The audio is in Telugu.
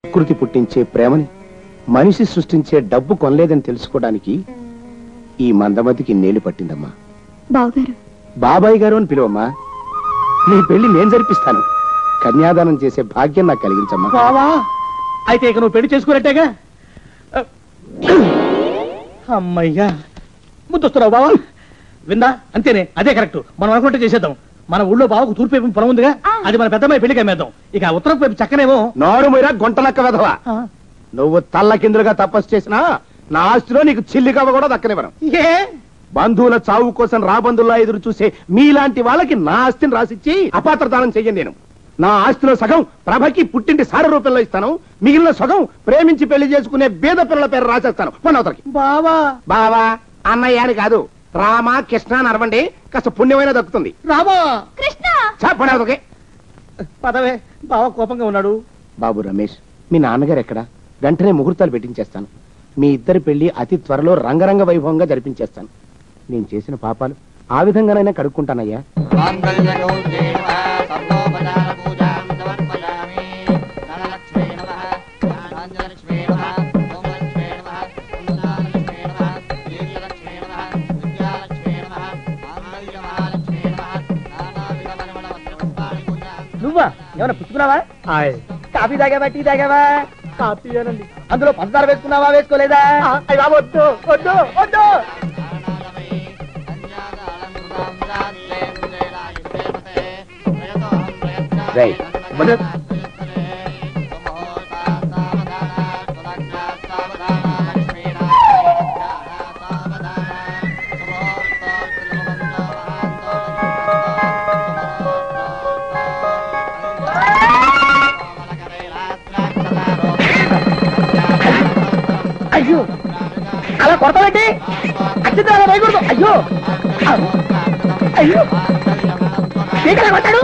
ప్రకృతి పుట్టించే ప్రేమని మనిషి సృష్టించే డబ్బు కొనలేదని తెలుసుకోవడానికి ఈ మందమతికి నేలు పట్టిందమ్మా. బాబాయ్ గారు అని పిలువమ్మా. నీ పెళ్లి నేను జరిపిస్తాను. కన్యాదానం చేసే భాగ్యం నాకు కలిగించమ్మా. బావా అయితే ఇక నువ్వు పెళ్లి చేసుకున్నట్టేగా. అమ్మయ్యా ముద్దొస్తున్నావు బావా. విందా అంతేనే, అదే కరెక్ట్. మనం అనుకుంటే చేసేద్దాం. మన ఊళ్ళో బావకు తూర్పు వైపు పొలం ఉందిగా, అది మన పెద్దమ్మాయి పెళ్లికి అమ్మేద్దాం. ఇక ఉత్తరం వైపు చక్కనేమో. నోరు మీరా గొంటలక్క వెధవా. నువ్వు తల్ల కిందులుగా తపస్సు చేసినా నా ఆస్తిలో నీకు చిల్లిగవ్వ కూడా దక్కనివ్వను. ఏ బంధువుల చావు కోసం రాబంధుల్లా ఎదురు చూసే మీలాంటి వాళ్ళకి నా ఆస్తిని రాసిచ్చి అపాత్రదానం చెయ్యను నేను. నా ఆస్తిలో సగం ప్రభకి పుట్టింటి సార రూపంలో ఇస్తాను, మిగిలిన సగం ప్రేమించి పెళ్లి చేసుకునే బీద పిల్లల పేరు రాసేస్తాను. పొన్నవతలకి. బావా బావా అన్నయ్య అని కాదు, రామ కృష్ణ అని అరవండి, కాస్త పుణ్యమైన దక్కుతుంది. రామా కృష్ణ పొన్నవతలకి. పదవే, బావ కోపంగా ఉన్నాడు. బాబు రమేష్, మీ నాన్నగారు ఎక్కడ? వెంటనే ముహూర్తాలు పెట్టించేస్తాను. మీ ఇద్దరి పెళ్లి అతి త్వరలో రంగరంగ వైభవంగా జరిపించేస్తాను. నేను చేసిన పాపాలు ఆ విధంగానైనా కడుక్కుంటానయ్యా. నువ్వా ఏమైనా పుచ్చుకున్నావా? కాఫీ తాగావా, టీ తాగావా? కాఫీ అనండి. అందులో పంచదార వేసుకున్నావా, వేసుకోలేదా? వద్దు వద్దు వద్దు. అయ్యో అలా కొడతానండి, అత్యంత అలా వేయకూడదు. అయ్యో అయ్యో కొట్టాడు.